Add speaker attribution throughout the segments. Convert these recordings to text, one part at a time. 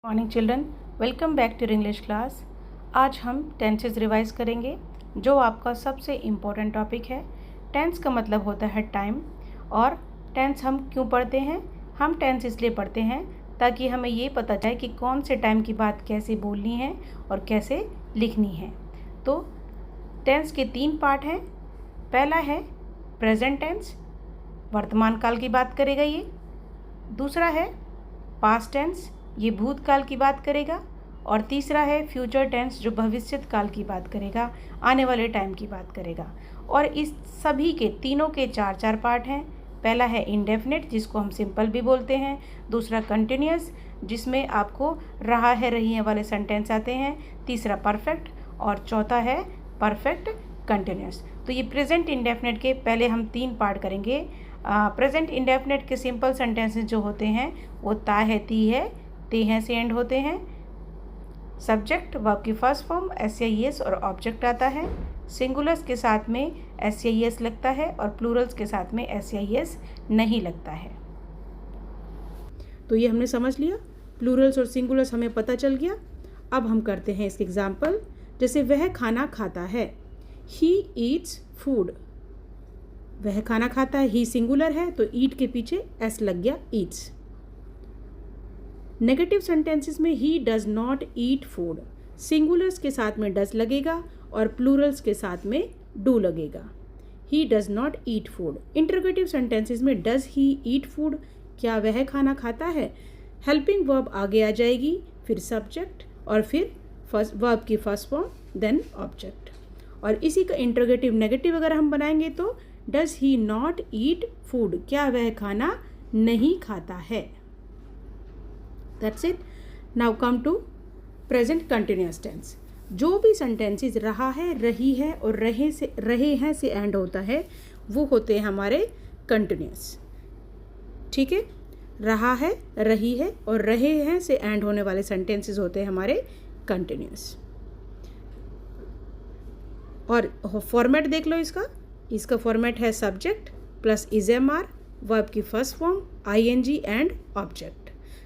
Speaker 1: Morning children, welcome back to English class. आज हम tenses revise करेंगे जो आपका सबसे इम्पोर्टेंट टॉपिक है। टेंस का मतलब होता है टाइम। और टेंस हम क्यों पढ़ते हैं? हम टेंस इसलिए पढ़ते हैं ताकि हमें ये पता चले कि कौन से टाइम की बात कैसे बोलनी है और कैसे लिखनी है। तो टेंस के 3 पार्ट हैं। पहला है प्रेजेंट टेंस, वर्तमान काल की बात करेगा ये। दूसरा है पास्ट टेंस, ये भूतकाल की बात करेगा। और तीसरा है फ्यूचर टेंस, जो भविष्य काल की बात करेगा, आने वाले टाइम की बात करेगा। और इस सभी के तीनों के 4 पार्ट हैं। पहला है इंडेफिनिट, जिसको हम सिंपल भी बोलते हैं। दूसरा कंटिन्यूअस, जिसमें आपको रहा है रही है वाले सेंटेंस आते हैं। तीसरा परफेक्ट और चौथा है परफेक्ट कंटिन्यूअस। तो ये प्रेजेंट इंडेफिनिट के पहले हम 3 पार्ट करेंगे। प्रेजेंट इंडेफिनिट के सिंपल सेंटेंसेस जो होते हैं वो ता है, ती है, ते हैं से एंड होते हैं। सब्जेक्ट वर्ब की फर्स्ट फॉर्म एस और ऑब्जेक्ट आता है। सिंगुलर्स के साथ में एस लगता है और प्लूरल्स के साथ में एस नहीं लगता है। तो ये हमने समझ लिया, प्लूरल्स और सिंगुलर्स हमें पता चल गया। अब हम करते हैं इसके एग्जाम्पल। जैसे वह खाना खाता है, ही ईट्स फूड। वह खाना खाता है, ही सिंगुलर है तो ईट के पीछे एस लग गया, ईट्स। नेगेटिव सेंटेंसेस में he does not eat food, singulars के साथ में डज लगेगा और प्लूरल्स के साथ में डू लगेगा। He does not eat food. Interrogative sentences में डज ही ईट फूड, क्या वह खाना खाता है। हेल्पिंग वर्ब आगे आ जाएगी, फिर सब्जेक्ट और फिर फर्स्ट वर्ब की फर्स्ट फॉर्म देन ऑब्जेक्ट। और इसी का इंटरोगेटिव नेगेटिव अगर हम बनाएंगे तो does he not eat food, क्या वह खाना नहीं खाता है। That's it. Now come to present continuous tense. जो भी सेंटेंसेस रहा है, रही है और रहे हैं से एंड होता है वो होते हैं हमारे कंटिन्यूस। ठीक है, रहा है, रही है और रहे हैं से एंड होने वाले सेंटेंसेस होते हैं हमारे कंटिन्यूस। और फॉर्मेट देख लो इसका फॉर्मेट है subject plus is am are, verb की first form ING and object.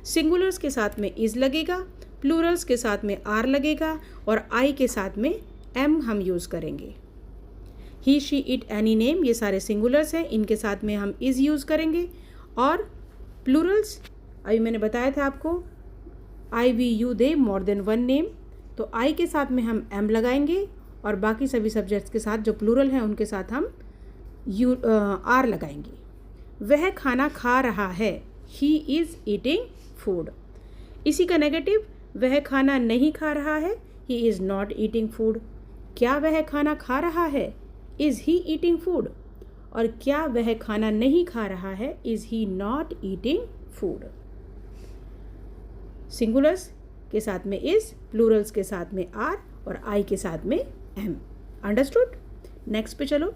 Speaker 1: Singulars के साथ में इज लगेगा, प्लूरल्स के साथ में आर लगेगा और आई के साथ में एम हम यूज़ करेंगे। ही शी इट एनी नेम, ये सारे सिंगुलर्स हैं, इनके साथ में हम इज यूज़ करेंगे। और प्लूरल्स अभी मैंने बताया था आपको, I we you they more than one name, तो आई के साथ में हम एम लगाएंगे और बाकी सभी सब्जेक्ट्स के साथ जो प्लूरल हैं उनके साथ हम आर लगाएंगे। वह खाना खा रहा है, ही इज़ ईटिंग फूड। इसी का नेगेटिव, वह खाना नहीं खा रहा है, he is not eating food. क्या वह खाना खा रहा है, इज़ ही ईटिंग फूड। और क्या वह खाना नहीं खा रहा है, is he not eating food. Singulars के साथ में इज, प्लूरल्स के साथ में आर और आई के साथ में एम। अंडरस्टूड? नेक्स्ट पे चलो।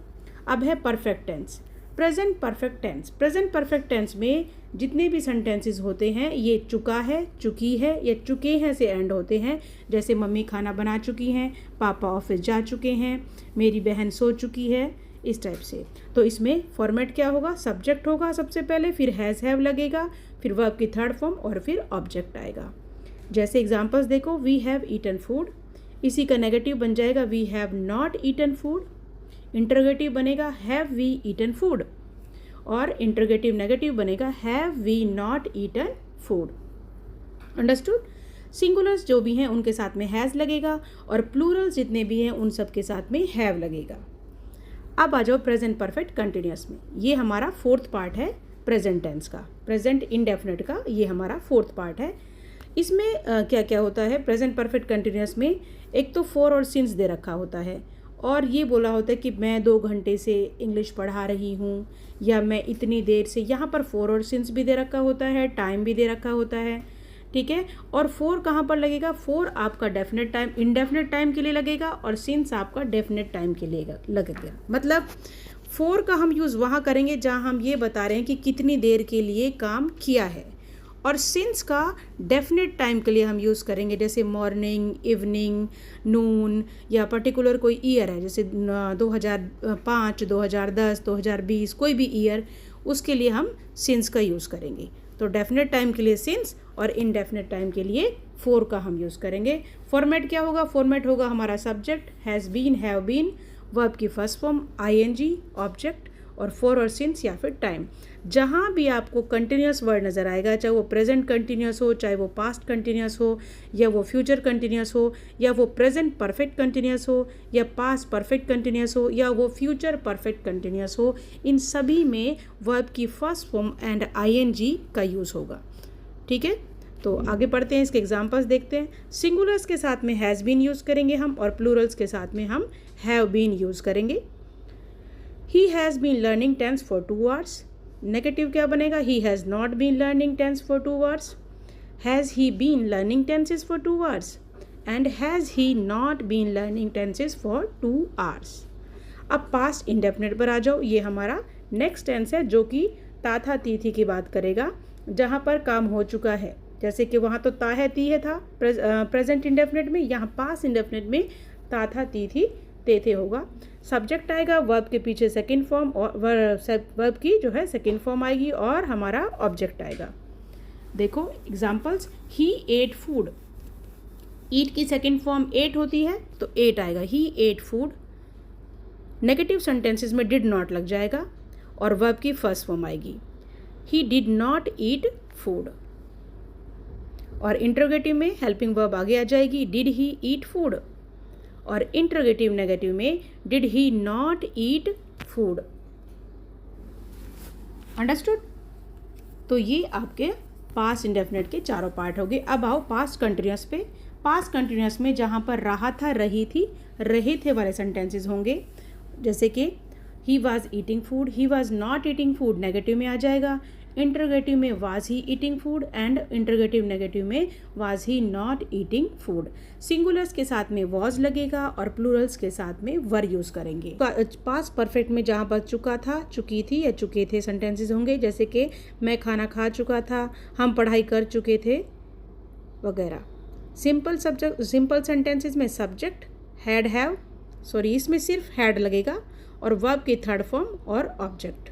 Speaker 1: अब है perfect tense, present perfect tense. Present perfect tense में जितने भी सेंटेंसेस होते हैं ये चुका है, चुकी है या चुके हैं से एंड होते हैं। जैसे मम्मी खाना बना चुकी हैं, पापा ऑफिस जा चुके हैं, मेरी बहन सो चुकी है, इस टाइप से। तो इसमें फॉर्मेट क्या होगा, सब्जेक्ट होगा सबसे पहले, फिर हैज़ हैव लगेगा, फिर वर्ब की थर्ड फॉर्म और फिर ऑब्जेक्ट आएगा। जैसे एग्जाम्पल्स देखो, वी हैव ईटन फूड, इसी का नेगेटिव बन जाएगा we have not eaten food. Interrogative बनेगा हैव वी ईटन फूड और इंटरोगेटिव नेगेटिव बनेगा have we not eaten food. Understood? Singulars जो भी हैं उनके साथ में हैज़ लगेगा और प्लूरल्स जितने भी हैं उन सब के साथ में हैव लगेगा। अब आ जाओ प्रेजेंट परफेक्ट कंटिन्यूअस में। ये हमारा 4th पार्ट है प्रेजेंट टेंस का, प्रेजेंट इंडेफिनिट का ये हमारा 4th पार्ट है। इसमें क्या क्या होता है प्रेजेंट परफेक्ट कंटिन्यूअस में? एक तो फॉर और सिंस दे रखा होता है और ये बोला होता है कि मैं 2 घंटे से इंग्लिश पढ़ा रही हूँ या मैं इतनी देर से, यहाँ पर फॉर और सिंस भी दे रखा होता है, टाइम भी दे रखा होता है। ठीक है, और फॉर कहाँ पर लगेगा? फॉर आपका डेफिनेट टाइम, इनडेफिनेट टाइम के लिए लगेगा और सिंस आपका डेफिनेट टाइम के लिए लगेगा। मतलब फॉर का हम यूज़ वहाँ करेंगे जहाँ हम ये बता रहे हैं कि कितनी देर के लिए काम किया है, और सिंस का डेफिनेट टाइम के लिए हम यूज़ करेंगे, जैसे मॉर्निंग, इवनिंग, नून या पर्टिकुलर कोई ईयर है जैसे 2005, 2010, 2020, कोई भी ईयर, उसके लिए हम सिंस का यूज़ करेंगे। तो डेफिनेट टाइम के लिए सिंस और इनडेफिनेट टाइम के लिए फोर का हम यूज़ करेंगे। फॉर्मेट क्या होगा? फॉर्मेट होगा हमारा subject, has been, have been, verb की फर्स्ट फॉर्म आईएनजी, ऑब्जेक्ट और फॉर और सिंस या फिर टाइम। जहाँ भी आपको कंटिन्यूस वर्ड नज़र आएगा, चाहे वो प्रेजेंट कंटिन्यूस हो, चाहे वो पास्ट कंटिन्यूस हो, या वो फ्यूचर कंटिन्यूस हो, या वो प्रेजेंट परफेक्ट कंटिन्यूस हो, या पास्ट परफेक्ट कंटिन्यूस हो, या वो फ्यूचर परफेक्ट कंटिन्यूस हो, इन सभी में वर्ब की फर्स्ट फॉर्म एंड आईएनजी का यूज़ होगा। ठीक है, तो आगे पढ़ते हैं, इसके एग्जांपल्स देखते हैं। सिंगुलर्स के साथ में हैज़ बीन यूज़ करेंगे हम, और प्लूरल्स के साथ में हम हैव बीन यूज़ करेंगे। He has been learning tense for 2 hours। Negative क्या बनेगा? He has not been learning tense for 2 hours। Has he been learning tenses for 2 hours and has he not been learning tenses for 2 hours। अब past indefinite पर आ जाओ। ये हमारा next tense है जो कि ता था ती थी की बात करेगा, जहाँ पर काम हो चुका है। जैसे कि वहाँ तो ता है ती है था प्रेजेंट इंडेफिनिट में, यहाँ पास्ट इंडेफिनिट में ता था ती थी ते थे होगा। सब्जेक्ट आएगा, वर्ब के पीछे सेकंड फॉर्म, और वर्ब की जो है सेकंड फॉर्म आएगी, और हमारा ऑब्जेक्ट आएगा। देखो एग्जांपल्स, ही एट फूड, ईट की सेकंड फॉर्म एट होती है तो एट आएगा, ही एट फूड। नेगेटिव सेंटेंसेस में डिड नॉट लग जाएगा और वर्ब की फर्स्ट फॉर्म आएगी, he did not eat food. और इंट्रोगेटिव में हेल्पिंग वर्ब आगे आ जाएगी, डिड ही ईट फूड, और इंट्रोगेटिव नेगेटिव में did he not eat food. Understood? तो ये आपके पास्ट इंडेफिनिट के चारों पार्ट हो गए। अब आओ पास्ट कंटिन्यूअस पे। पास्ट कंटिन्यूअस में जहाँ पर रहा था, रही थी, रहे थे वाले सेंटेंसेस होंगे। जैसे कि he was eating food, he was not eating food negative में आ जाएगा। इंटरोगेटिव में was he eating food, and interrogative negative में was he not eating food. Singulars के साथ में वॉज लगेगा और प्लूरल्स के साथ में वर यूज़ करेंगे। पास्ट परफेक्ट में जहाँ पर चुका था, चुकी थी या चुके थे सेंटेंसेस होंगे, जैसे कि मैं खाना खा चुका था, हम पढ़ाई कर चुके थे वगैरह। सिंपल सेंटेंसेस में सब्जेक्ट हैड हैव, सॉरी इसमें सिर्फ हैड लगेगा, और वर्ब की थर्ड फॉर्म और ऑब्जेक्ट।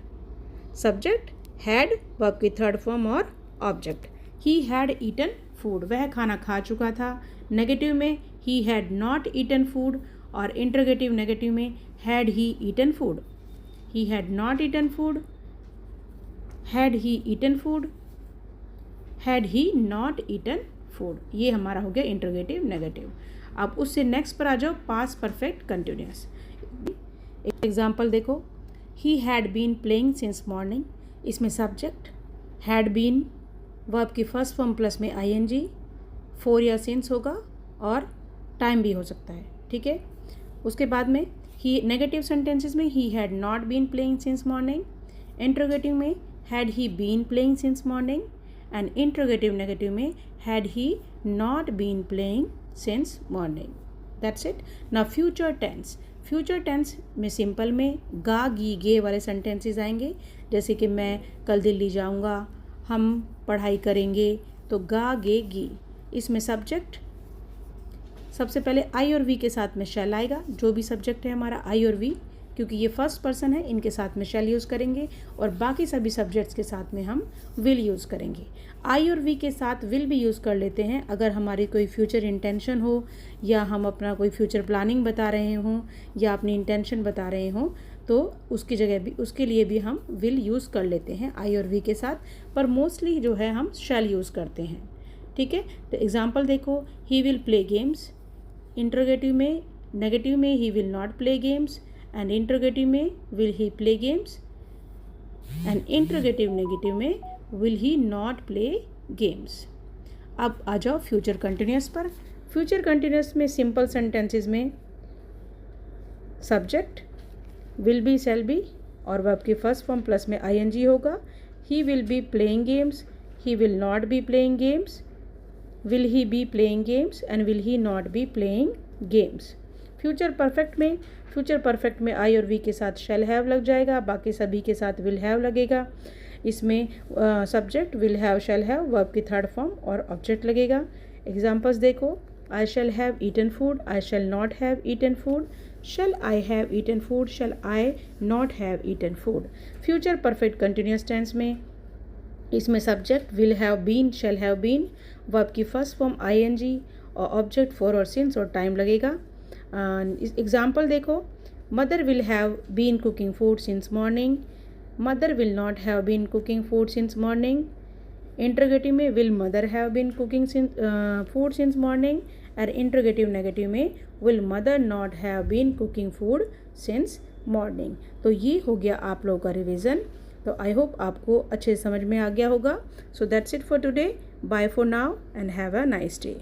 Speaker 1: सब्जेक्ट हैड, वर्ब की थर्ड फॉर्म और object. He had eaten food, वह खाना खा चुका था। नेगेटिव में he had not eaten food, और इंटरोगेटिव नेगेटिव में had he eaten food. He had not eaten food, had he eaten food, had he not eaten food. ये हमारा हो गया इंटरोगेटिव नेगेटिव। अब उससे नेक्स्ट पर आ जाओ, पास्ट परफेक्ट कंटिन्यूअस। एक एग्जाम्पल देखो, he had been playing since morning. इसमें सब्जेक्ट हैड बीन, वर्ब की फर्स्ट फॉर्म प्लस में आईएनजी, फोर या सिंस होगा, और टाइम भी हो सकता है। ठीक है, उसके बाद में ही नेगेटिव सेंटेंसेस में he had not been playing since morning. Interrogative में had he been playing since morning, and interrogative negative में had he not been playing since morning. That's it. Now future tense. Future tense में simple में गा गी गे वाले sentences आएंगे, जैसे कि मैं कल दिल्ली जाऊंगा, हम पढ़ाई करेंगे, तो गा गे गी। इसमें सब्जेक्ट सबसे पहले आई और वी के साथ में शैल आएगा। जो भी सब्जेक्ट है हमारा आई और वी, क्योंकि ये फर्स्ट पर्सन है, इनके साथ में शैल यूज़ करेंगे, और बाकी सभी सब्जेक्ट्स के साथ में हम विल यूज़ करेंगे। आई और वी के साथ विल भी यूज़ कर लेते हैं अगर हमारी कोई फ्यूचर इंटेंशन हो, या हम अपना कोई फ्यूचर प्लानिंग बता रहे हों, या अपनी इंटेंशन बता रहे हों, तो उसकी जगह भी, उसके लिए भी हम विल यूज़ कर लेते हैं आई और वी के साथ, पर मोस्टली जो है हम शैल यूज़ करते हैं। ठीक है, तो एग्जाम्पल देखो, he will play games. Interrogative में नेगेटिव में he will not play games, and interrogative में will he play games, and interrogative negative में will he not play games. अब आ जाओ फ्यूचर कंटिन्यूअस पर। फ्यूचर कंटिन्यूअस में सिंपल सेंटेंसेस में subject will be shall be, और वर्ब की फर्स्ट फॉर्म प्लस में आईएनजी होगा। He will be playing games, he will not be playing games, will he B playing games, and will he not be playing games. Future perfect में आई और we के साथ shall have लग जाएगा, बाकी सभी के साथ विल हैव लगेगा। इसमें subject will have shall have, verb की थर्ड फॉर्म और ऑब्जेक्ट लगेगा। एग्जांपल्स देखो, I shall have eaten food, I shall not have eaten food, shall I have eaten food, shall I not have eaten food. Future perfect continuous tense में इसमें subject will have been, shall have been, verb की first form ING और object for और since और time लगेगा। Example देखो, mother will have been cooking food since morning, mother will not have been cooking food since morning. Interrogative में will mother have been cooking food since morning, और interrogative negative में will mother not have been cooking food since morning. तो ये हो गया आप लोगों का रिवीजन। तो आई होप आपको अच्छे समझ में आ गया होगा। So that's it for today. Bye for now and have a nice day.